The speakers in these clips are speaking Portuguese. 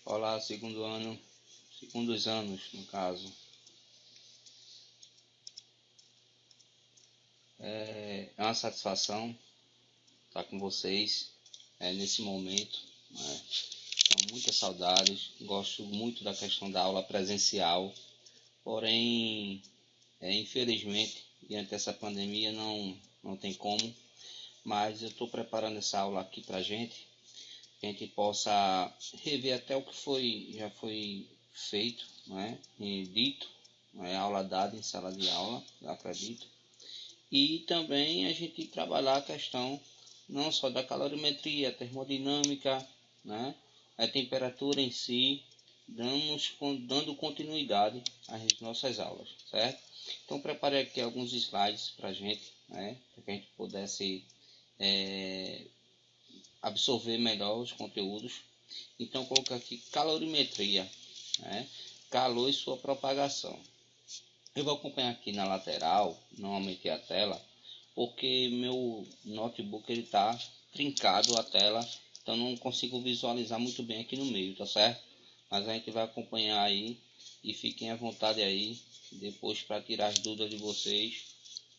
Olá, segundo ano, segundos anos, no caso. É uma satisfação estar com vocês nesse momento. Né? Tenho muitas saudades, gosto muito da questão da aula presencial, porém, infelizmente, diante dessa pandemia não tem como, mas eu estou preparando essa aula aqui para a gente, que a gente possa rever até o que já foi feito, né? E dito, aula dada em sala de aula, eu acredito. E também a gente trabalhar a questão não só da calorimetria, termodinâmica, né? A temperatura em si, dando continuidade às nossas aulas, certo? Então preparei aqui alguns slides para a gente, né? Para que a gente pudesse absorver melhor os conteúdos. Então colocar aqui calorimetria, né? Calor e sua propagação. Eu vou acompanhar aqui na lateral, não aumentei a tela, porque meu notebook ele está trincado a tela, então não consigo visualizar muito bem aqui no meio, tá certo? Mas a gente vai acompanhar aí e fiquem à vontade aí, depois para tirar as dúvidas de vocês,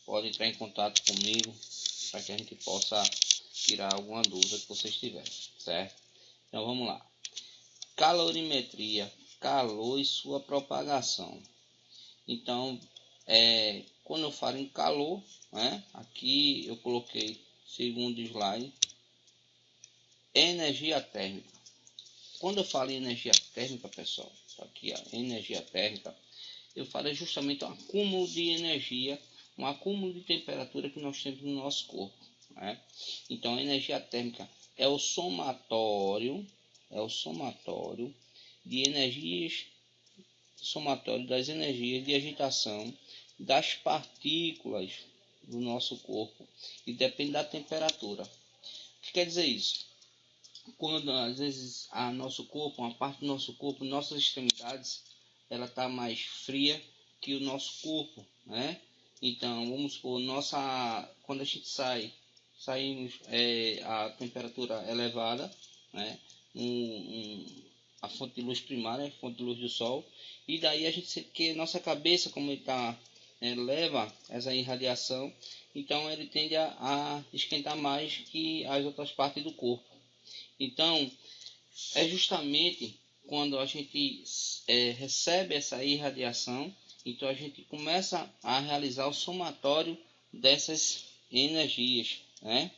pode entrar em contato comigo para que a gente possa tirar alguma dúvida que vocês tiverem, certo? Então vamos lá. Calorimetria, calor e sua propagação. Então, quando eu falo em calor, né, aqui eu coloquei, segundo slide, energia térmica. Quando eu falo em energia térmica, pessoal, aqui a energia térmica, eu falo justamente um acúmulo de energia, um acúmulo de temperatura que nós temos no nosso corpo. Né? Então, a energia térmica é o somatório de energias, somatório das energias de agitação das partículas do nosso corpo e depende da temperatura. O que quer dizer isso? Quando às vezes nosso corpo, uma parte do nosso corpo, nossas extremidades, ela está mais fria que o nosso corpo, né? Então vamos supor, quando a gente saímos a temperatura elevada, né? A fonte de luz primária, a fonte de luz do sol, e daí a gente sente que nossa cabeça, como ele está leva essa irradiação, então ele tende a esquentar mais que as outras partes do corpo. Então é justamente quando a gente recebe essa irradiação, então a gente começa a realizar o somatório dessas energias, né?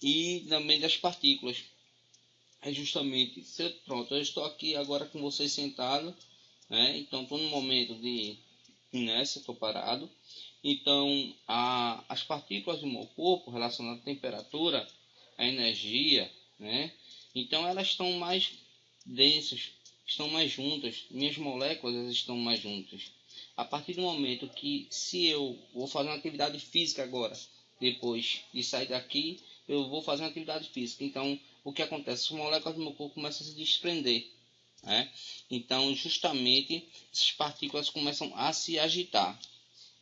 E também das partículas. É justamente, pronto, eu estou aqui agora com vocês sentado, né? Então estou no momento de inércia, estou parado. Então as partículas do meu corpo relacionadas à temperatura, à energia, né? Então elas estão mais densas, estão mais juntas, minhas moléculas estão mais juntas. A partir do momento que, se eu vou fazer uma atividade física agora, depois de sair daqui, eu vou fazer uma atividade física. Então, o que acontece? As moléculas do meu corpo começam a se desprender. Né? Então, justamente, essas partículas começam a se agitar.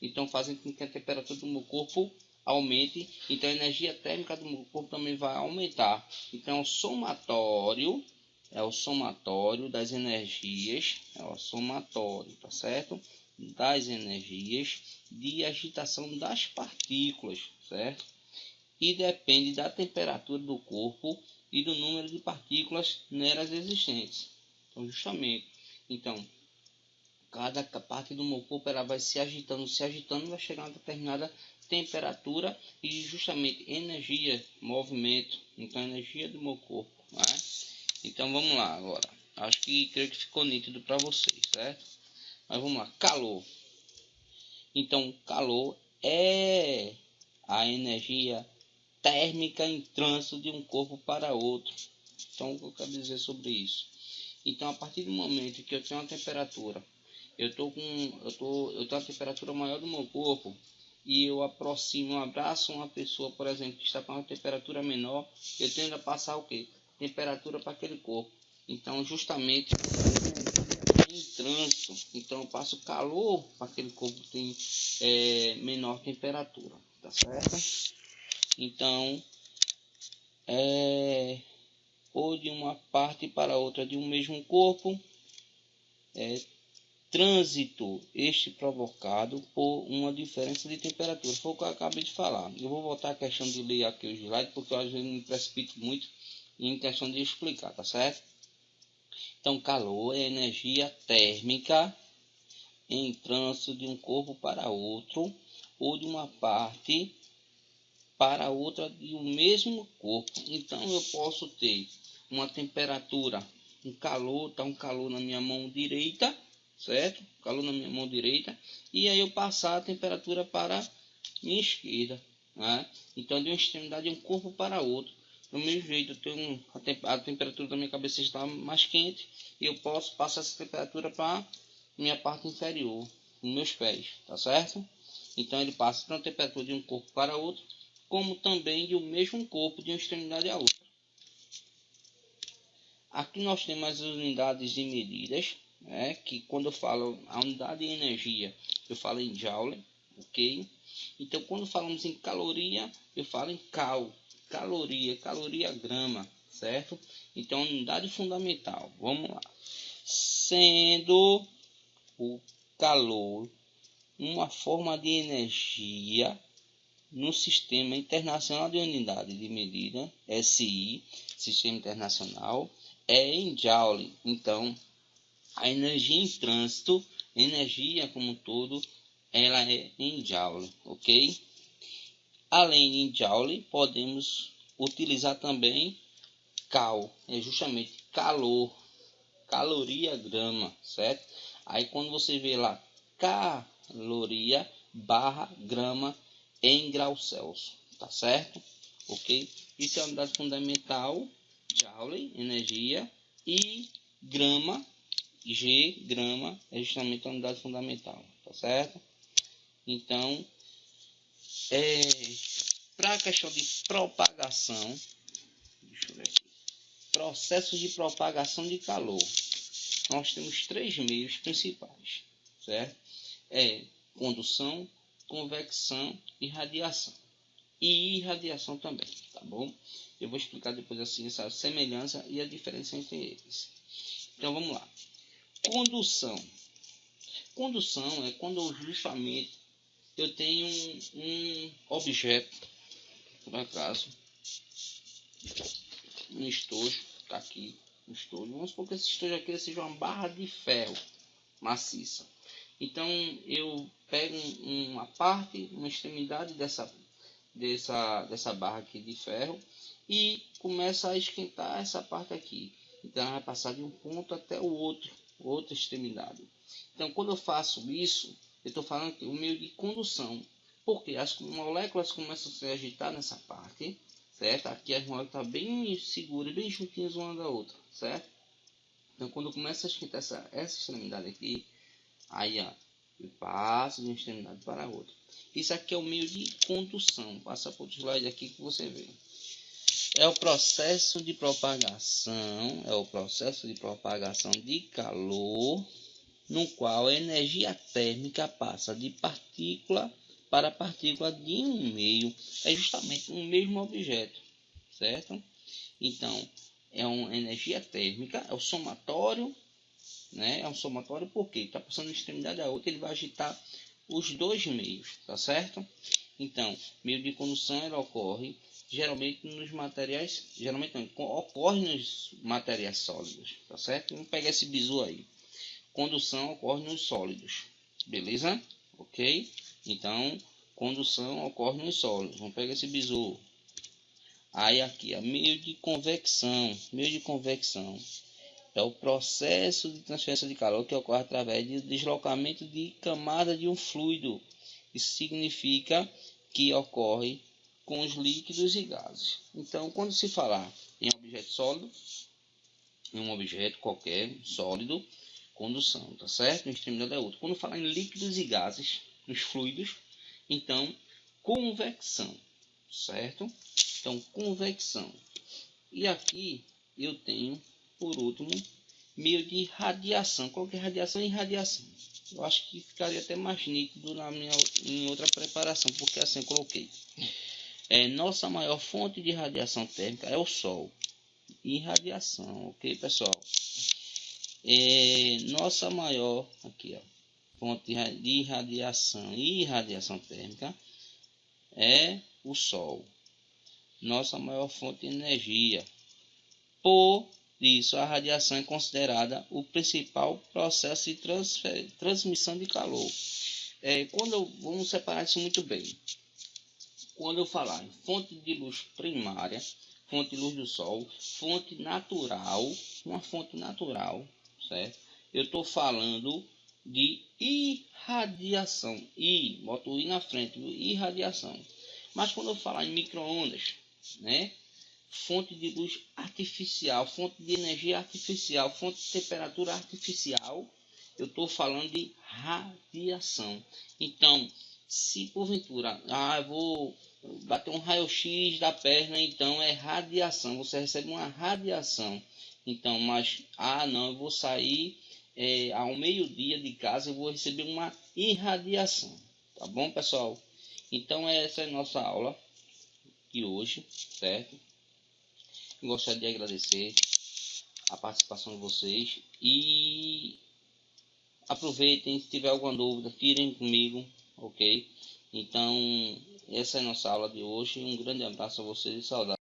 Então, fazem com que a temperatura do meu corpo aumente. Então, a energia térmica do meu corpo também vai aumentar. Então, o somatório é o somatório das energias, tá certo? Das energias de agitação das partículas, certo? E depende da temperatura do corpo e do número de partículas nelas existentes. Então, justamente, cada parte do meu corpo ela vai se agitando, vai chegar a uma determinada temperatura e justamente energia, movimento, então energia do meu corpo, né? Então vamos lá agora. Creio que ficou nítido para vocês, certo? Mas vamos lá, calor. Então calor é a energia térmica em trânsito de um corpo para outro. Então o que eu quero dizer sobre isso? Então a partir do momento que eu tenho uma temperatura, eu tenho a temperatura maior do meu corpo e eu abraço uma pessoa, por exemplo, que está com uma temperatura menor, eu tendo a passar o quê? Temperatura para aquele corpo. Então justamente em trânsito, então eu passo calor para aquele corpo que tem menor temperatura, tá certo? Então ou de uma parte para outra de um mesmo corpo. Trânsito este provocado por uma diferença de temperatura. Foi o que eu acabei de falar. Eu vou voltar à questão de ler aqui os slides, porque eu às vezes me precipito muito em questão de explicar, tá certo? Então, calor é energia térmica em trânsito de um corpo para outro, ou de uma parte para outra de um mesmo corpo. Então, eu posso ter uma temperatura, um calor na minha mão direita, certo? Calor na minha mão direita, e aí eu passar a temperatura para minha esquerda, né? Então, de uma extremidade de um corpo para outro. Do mesmo jeito, eu tenho a temperatura da minha cabeça está mais quente, e eu posso passar essa temperatura para minha parte inferior, nos meus pés, tá certo? Então, ele passa tanto a temperatura de um corpo para outro, como também de um mesmo corpo, de uma extremidade a outra. Aqui nós temos as unidades de medidas, né, que quando eu falo a unidade de energia, eu falo em joule, ok? Então, quando falamos em caloria, eu falo em caloria grama, certo? Então, unidade fundamental, vamos lá. Sendo o calor uma forma de energia no Sistema Internacional de Unidade de Medida, SI, Sistema Internacional, é em Joule. Então, a energia em trânsito, energia como um todo, ela é em Joule, ok? Além de Joule, podemos utilizar também Cal, é justamente calor, caloria grama, certo? Aí quando você vê lá caloria barra grama em graus Celsius, tá certo? Ok? Isso é a unidade fundamental, joule, energia, e grama, grama, é justamente a unidade fundamental, tá certo? Então, para a questão de propagação, deixa eu ver aqui, processos de propagação de calor, nós temos 3 meios principais, certo? Condução, convecção e radiação. E irradiação também, tá bom? Eu vou explicar depois assim essa semelhança e a diferença entre eles. Então vamos lá. Condução. Condução é quando justamente eu tenho um objeto, por acaso, um estojo, tá aqui, um estojo. Vamos supor que esse estojo aqui seja uma barra de ferro maciça. Então eu pego uma parte, uma extremidade dessa barra aqui de ferro e começa a esquentar essa parte aqui. Então vai passar de um ponto até o outra extremidade. Então quando eu faço isso, eu estou falando que o meio de condução, porque as moléculas começam a se agitar nessa parte, certo? Aqui as moléculas estão bem seguras, bem juntinhas uma da outra, certo? Então quando começa a esquentar essa extremidade aqui, aí ó, eu passo de uma extremidade para a outra. Isso aqui é o meio de condução. Passa por outro slide aqui que você vê. É o processo de propagação. É o processo de propagação de calor, no qual a energia térmica passa de partícula para partícula de um meio. É justamente um mesmo objeto, certo? Então, é uma energia térmica, é o somatório, né? É um somatório porque está passando de uma extremidade a outra, ele vai agitar os dois meios, tá certo? Então, meio de condução ela ocorre geralmente nos materiais, ocorre nos materiais sólidos, tá certo? Vamos pegar esse bizu aí. Condução ocorre nos sólidos, beleza? Ok? Então, condução ocorre nos sólidos. Vamos pegar esse bizu. Aí aqui, meio de convecção. Meio de convecção é o processo de transferência de calor que ocorre através do deslocamento de camada de um fluido. Isso significa que ocorre com os líquidos e gases. Então, quando se falar em objeto sólido, em um objeto qualquer sólido, condução, tá certo? Uma extremidade é outra. Quando falar em líquidos e gases, nos fluidos, então convecção, certo? Então, convecção. E aqui eu tenho, por último, meio de radiação. Qualquer radiação é irradiação. Eu acho que ficaria até mais nítido em outra preparação, porque assim eu coloquei. Nossa maior fonte de radiação térmica é o Sol. irradiação, ok, pessoal? Nossa maior aqui, ó, fonte de irradiação e irradiação térmica é o Sol, nossa maior fonte de energia. Por isso, a radiação é considerada o principal processo de transmissão de calor. Vamos separar isso muito bem. Quando eu falar em fonte de luz primária, fonte de luz do Sol, fonte natural, uma fonte natural, certo? Eu estou falando de irradiação. Boto o I na frente, irradiação. Mas quando eu falar em micro-ondas, né? Fonte de luz artificial, fonte de energia artificial, fonte de temperatura artificial, eu estou falando de radiação. Então, se porventura, eu vou bater um raio-x da perna, então é radiação, você recebe uma radiação. Então, mas, não, eu vou sair ao meio-dia de casa, eu vou receber uma irradiação. Tá bom, pessoal? Então, essa é a nossa aula de hoje, certo? Gostaria de agradecer a participação de vocês e aproveitem, se tiver alguma dúvida, tirem comigo, ok? Então, essa é a nossa aula de hoje. Um grande abraço a vocês e saudades.